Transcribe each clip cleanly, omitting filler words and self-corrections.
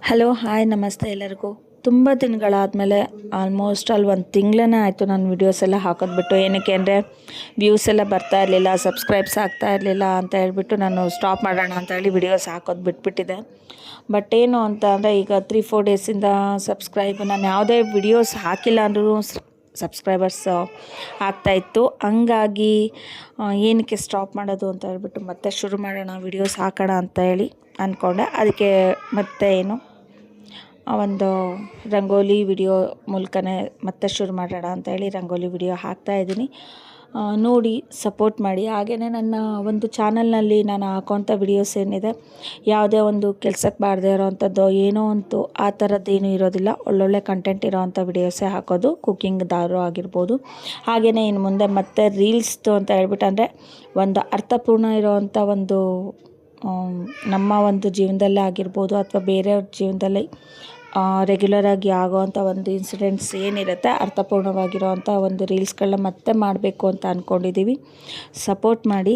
Hello hi ನಮಸ್ತೆ ಎಲ್ಲರಿಗೂ. ತುಂಬ ದಿನಗಳಾದಮೇಲೆ ಆಲ್ಮೋಸ್ಟ್ ಅಲ್ಲಿ ಒಂದು ತಿಂಗಳೇ ಆಯಿತು ನಾನು ವೀಡಿಯೋಸ್ ಎಲ್ಲ ಹಾಕೋದು ಬಿಟ್ಟು. ಏನಕ್ಕೆ ಅಂದರೆ ವ್ಯೂಸ್ ಎಲ್ಲ ಬರ್ತಾ ಇರಲಿಲ್ಲ, ಸಬ್ಸ್ಕ್ರೈಬ್ಸ್ ಆಗ್ತಾ ಇರಲಿಲ್ಲ ಅಂತ ಹೇಳ್ಬಿಟ್ಟು ನಾನು ಸ್ಟಾಪ್ ಮಾಡೋಣ ಅಂತ ಹೇಳಿ ವೀಡಿಯೋಸ್ ಹಾಕೋದು ಬಿಟ್ಬಿಟ್ಟಿದ್ದೆ. ಬಟ್ ಏನು ಅಂತ ಅಂದರೆ ಈಗ 3-4 ಡೇಸಿಂದ ನಾನು ಯಾವುದೇ ವಿಡಿಯೋಸ್ ಹಾಕಿಲ್ಲ ಅಂದ್ರೂ ಸಬ್ಸ್ಕ್ರೈಬರ್ಸ್ ಆಗ್ತಾಯಿತ್ತು. ಹಂಗಾಗಿ ಏನಕ್ಕೆ ಸ್ಟಾಪ್ ಮಾಡೋದು ಅಂತ ಹೇಳ್ಬಿಟ್ಟು ಮತ್ತೆ ಶುರು ಮಾಡೋಣ, ವಿಡಿಯೋಸ್ ಹಾಕೋಣ ಅಂತ ಹೇಳಿ ಅಂದ್ಕೊಂಡೆ. ಅದಕ್ಕೆ ಮತ್ತೆ ಒಂದು ರಂಗೋಲಿ ವಿಡಿಯೋ ಮೂಲಕನೇ ಮತ್ತೆ ಶುರು ಮಾಡೋಣ ಅಂತ ಹೇಳಿ ರಂಗೋಲಿ ವಿಡಿಯೋ ಹಾಕ್ತಾಯಿದ್ದೀನಿ. ನೋಡಿ ಸಪೋರ್ಟ್ ಮಾಡಿ. ಹಾಗೆಯೇ ನನ್ನ ಒಂದು ಚಾನಲ್ನಲ್ಲಿ ನಾನು ಹಾಕೋಂಥ ವಿಡಿಯೋಸ್ ಏನಿದೆ, ಯಾವುದೇ ಒಂದು ಕೆಲಸಕ್ಕೆ ಬಾರದೇ ಇರೋವಂಥದ್ದು ಏನೋ ಅಂತೂ ಆ ಥರದ್ದೇನೂ ಇರೋದಿಲ್ಲ. ಒಳ್ಳೊಳ್ಳೆ ಕಂಟೆಂಟ್ ಇರೋವಂಥ ವಿಡಿಯೋಸೇ ಹಾಕೋದು, ಕುಕ್ಕಿಂಗ್ದಾರು ಆಗಿರ್ಬೋದು. ಹಾಗೆಯೇ ಇನ್ನು ಮುಂದೆ ಮತ್ತೆ ರೀಲ್ಸ್ದು ಅಂತ ಹೇಳ್ಬಿಟ್ಟು ಅಂದರೆ ಒಂದು ಅರ್ಥಪೂರ್ಣ ಇರೋವಂಥ ಒಂದು ನಮ್ಮ ಒಂದು ಜೀವನದಲ್ಲೇ ಆಗಿರ್ಬೋದು ಅಥವಾ ಬೇರೆಯವ್ರ ಜೀವನದಲ್ಲಿ ರೆಗ್ಯುಲರಾಗಿ ಆಗೋವಂಥ ಒಂದು ಇನ್ಸಿಡೆಂಟ್ಸ್ ಏನಿರುತ್ತೆ, ಅರ್ಥಪೂರ್ಣವಾಗಿರೋವಂಥ ಒಂದು ರೀಲ್ಸ್ಗಳನ್ನ ಮತ್ತೆ ಮಾಡಬೇಕು ಅಂತ ಅಂದ್ಕೊಂಡಿದ್ದೀವಿ. ಸಪೋರ್ಟ್ ಮಾಡಿ.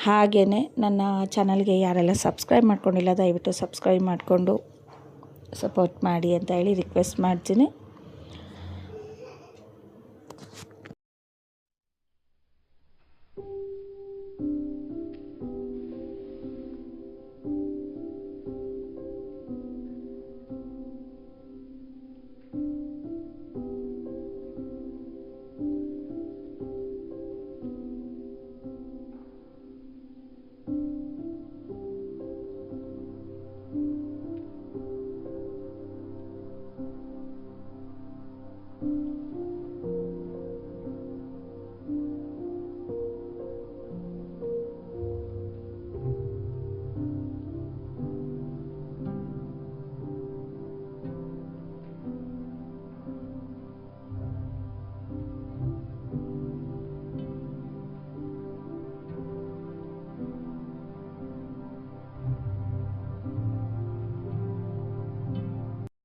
ಹಾಗೆಯೇ ನನ್ನ ಚಾನಲ್ಗೆ ಯಾರೆಲ್ಲ ಸಬ್ಸ್ಕ್ರೈಬ್ ಮಾಡ್ಕೊಂಡಿಲ್ಲ ದಯವಿಟ್ಟು ಸಬ್ಸ್ಕ್ರೈಬ್ ಮಾಡಿಕೊಂಡು ಸಪೋರ್ಟ್ ಮಾಡಿ ಅಂತ ಹೇಳಿ ರಿಕ್ವೆಸ್ಟ್ ಮಾಡ್ತೀನಿ.